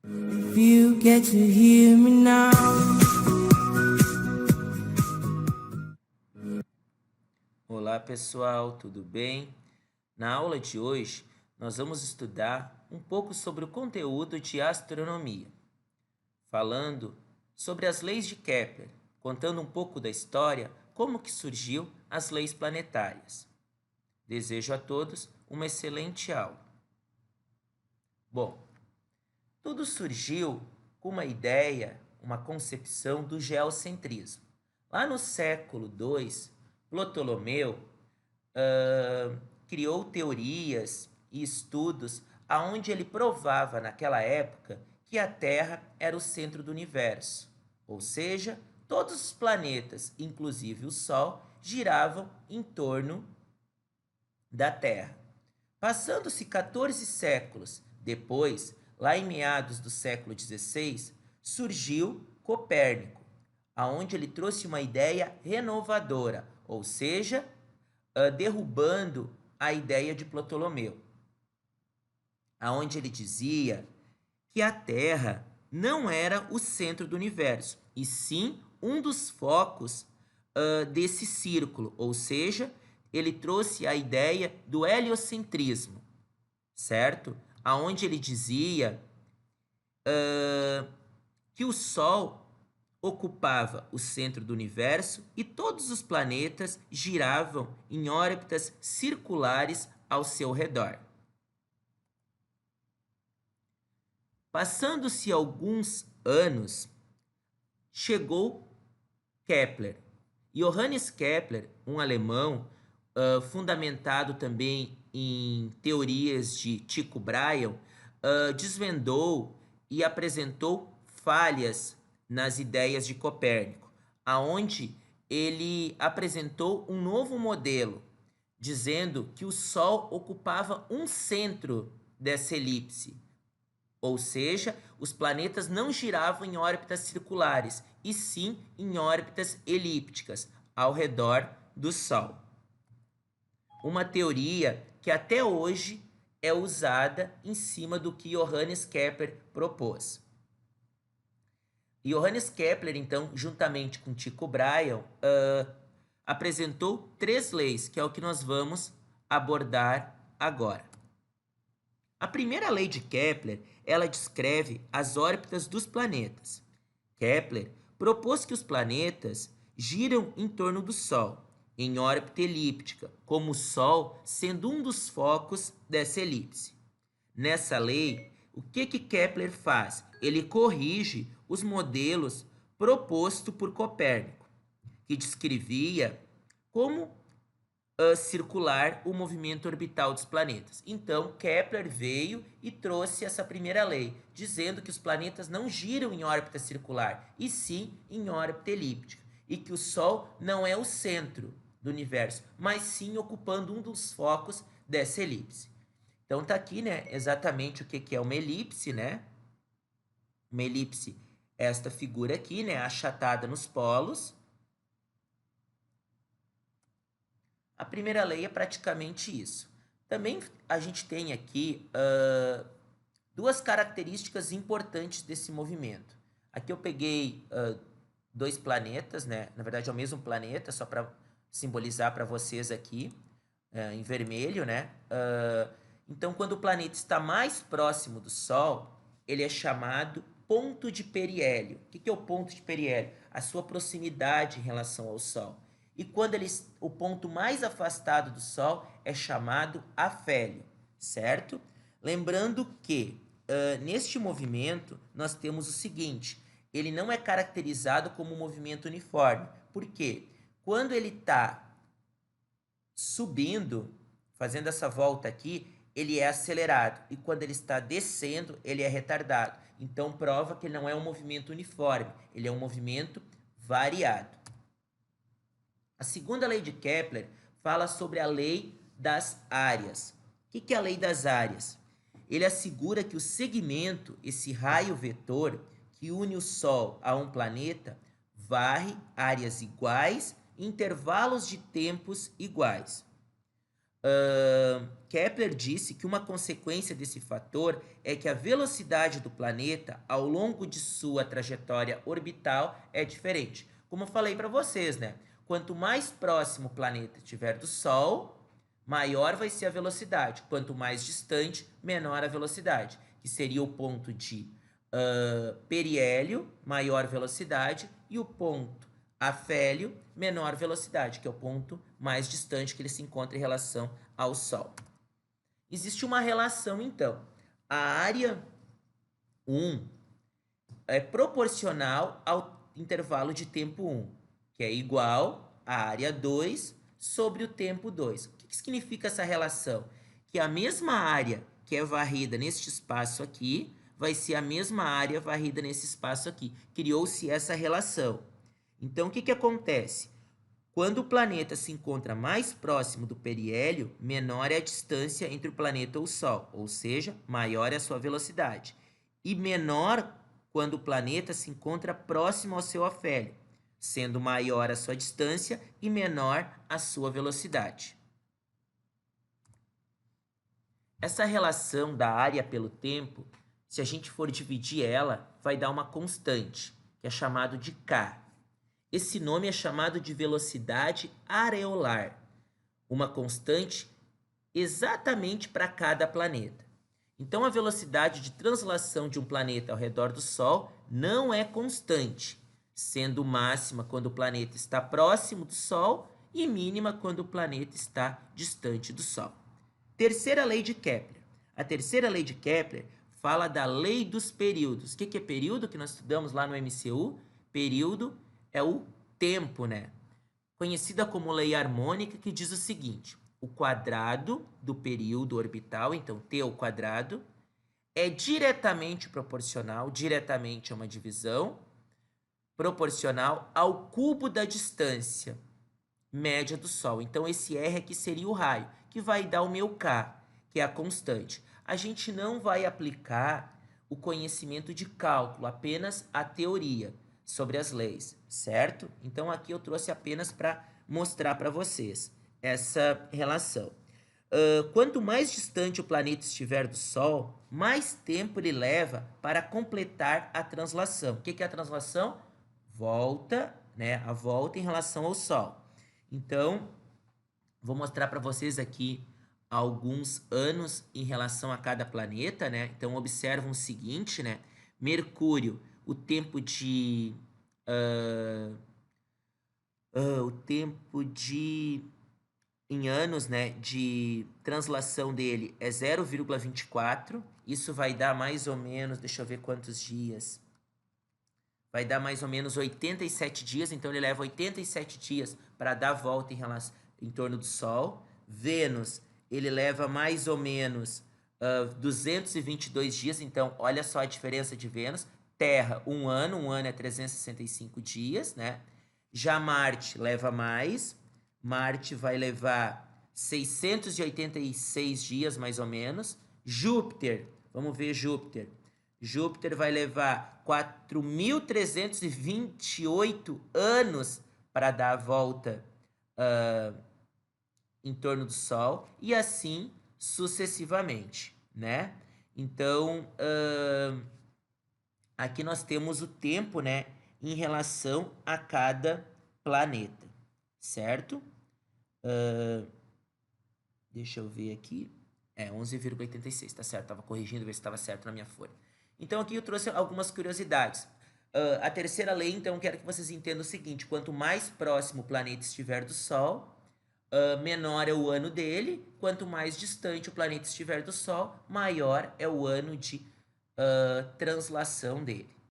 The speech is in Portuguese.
If you get to hear me now. Olá pessoal, tudo bem? Na aula de hoje, nós vamos estudar um pouco sobre o conteúdo de astronomia, falando sobre as leis de Kepler, contando um pouco da história, como que surgiu as leis planetárias. Desejo a todos uma excelente aula. Bom, tudo surgiu com uma ideia, uma concepção do geocentrismo. Lá no século II, Ptolomeu criou teorias e estudos aonde ele provava naquela época que a Terra era o centro do universo, ou seja, todos os planetas, inclusive o Sol, giravam em torno da Terra. Passando-se 14 séculos depois, lá em meados do século XVI, surgiu Copérnico, aonde ele trouxe uma ideia renovadora, ou seja, derrubando a ideia de Ptolomeu, aonde ele dizia que a Terra não era o centro do universo, e sim um dos focos desse círculo, ou seja, ele trouxe a ideia do heliocentrismo, certo? Aonde ele dizia que o Sol ocupava o centro do universo e todos os planetas giravam em órbitas circulares ao seu redor. Passando-se alguns anos, chegou Kepler. Johannes Kepler, um alemão, fundamentado também em teorias de Tycho Brahe, desvendou e apresentou falhas nas ideias de Copérnico, aonde ele apresentou um novo modelo, dizendo que o Sol ocupava um centro dessa elipse, ou seja, os planetas não giravam em órbitas circulares, e sim em órbitas elípticas ao redor do Sol. Uma teoria que até hoje é usada em cima do que Johannes Kepler propôs. Johannes Kepler, então, juntamente com Tycho Brahe, apresentou 3 leis, que é o que nós vamos abordar agora. A primeira lei de Kepler, ela descreve as órbitas dos planetas. Kepler propôs que os planetas giram em torno do Sol, em órbita elíptica, como o Sol sendo um dos focos dessa elipse. Nessa lei, o que Kepler faz? Ele corrige os modelos propostos por Copérnico, que descrevia como circular o movimento orbital dos planetas. Então, Kepler veio e trouxe essa primeira lei, dizendo que os planetas não giram em órbita circular, e sim em órbita elíptica, e que o Sol não é o centro do universo, mas sim ocupando um dos focos dessa elipse. Então tá aqui, né, exatamente o que é uma elipse, né? Uma elipse é esta figura aqui, né, achatada nos polos. A primeira lei é praticamente isso. Também a gente tem aqui duas características importantes desse movimento. Aqui eu peguei 2 planetas, né? Na verdade é o mesmo planeta, só para simbolizar para vocês aqui, em vermelho, né? Então, quando o planeta está mais próximo do Sol, ele é chamado ponto de periélio. O que é o ponto de periélio? A sua proximidade em relação ao Sol. E quando o ponto mais afastado do Sol é chamado afélio, certo? Lembrando que neste movimento nós temos o seguinte: ele não é caracterizado como um movimento uniforme. Por quê? Quando ele está subindo, fazendo essa volta aqui, ele é acelerado, e quando ele está descendo, ele é retardado. Então prova que ele não é um movimento uniforme, ele é um movimento variado. A segunda lei de Kepler fala sobre a lei das áreas. O que é a lei das áreas? Ele assegura que o segmento, esse raio vetor que une o Sol a um planeta, varre áreas iguais em intervalos de tempos iguais. Kepler disse que uma consequência desse fator é que a velocidade do planeta ao longo de sua trajetória orbital é diferente. Como eu falei para vocês, né? Quanto mais próximo o planeta estiver do Sol, maior vai ser a velocidade. Quanto mais distante, menor a velocidade, que seria o ponto de periélio, maior velocidade, e o ponto afélio, menor velocidade, que é o ponto mais distante que ele se encontra em relação ao Sol. Existe uma relação, então. A área 1 é proporcional ao intervalo de tempo 1, que é igual à área 2 sobre o tempo 2. O que significa essa relação? Que a mesma área que é varrida neste espaço aqui vai ser a mesma área varrida nesse espaço aqui. Criou-se essa relação. Então, o que acontece? Quando o planeta se encontra mais próximo do periélio, menor é a distância entre o planeta e o Sol, ou seja, maior é a sua velocidade. E menor quando o planeta se encontra próximo ao seu afélio, sendo maior a sua distância e menor a sua velocidade. Essa relação da área pelo tempo, se a gente for dividir ela, vai dar uma constante, que é chamado de K. Esse nome é chamado de velocidade areolar, uma constante exatamente para cada planeta. Então, a velocidade de translação de um planeta ao redor do Sol não é constante, sendo máxima quando o planeta está próximo do Sol e mínima quando o planeta está distante do Sol. Terceira lei de Kepler. A terceira lei de Kepler fala da lei dos períodos. O que é período que nós estudamos lá no MCU? Período é o tempo, né? Conhecida como lei harmônica, que diz o seguinte: o quadrado do período orbital, então T ao quadrado, é diretamente proporcional, diretamente é uma divisão, proporcional ao cubo da distância média do Sol. Então esse R aqui seria o raio, que vai dar o meu K, que é a constante. A gente não vai aplicar o conhecimento de cálculo, apenas a teoria sobre as leis, certo? Então aqui eu trouxe apenas para mostrar para vocês essa relação. Quanto mais distante o planeta estiver do Sol, mais tempo ele leva para completar a translação. O que é a translação? Volta, né? A volta em relação ao Sol. Então, vou mostrar para vocês aqui alguns anos em relação a cada planeta, né? Então, observam o seguinte, né? Mercúrio, o tempo de em anos, né, de translação dele é 0,24. Isso vai dar mais ou menos, deixa eu ver quantos dias. Vai dar mais ou menos 87 dias, então ele leva 87 dias para dar a volta em torno do Sol. Vênus, ele leva mais ou menos 222 dias, então olha só a diferença de Vênus. Terra, um ano é 365 dias, né? Já Marte leva mais, Marte vai levar 686 dias, mais ou menos. Júpiter, vamos ver Júpiter. Júpiter vai levar 4.328 anos para dar a volta em torno do Sol, e assim sucessivamente, né? Então, aqui nós temos o tempo, né, em relação a cada planeta, certo? Deixa eu ver aqui. 11,86, tá certo. Tava corrigindo, ver se estava certo na minha folha. Então, aqui eu trouxe algumas curiosidades. A terceira lei, então, quero que vocês entendam o seguinte: quanto mais próximo o planeta estiver do Sol, menor é o ano dele. Quanto mais distante o planeta estiver do Sol, maior é o ano de translação dele.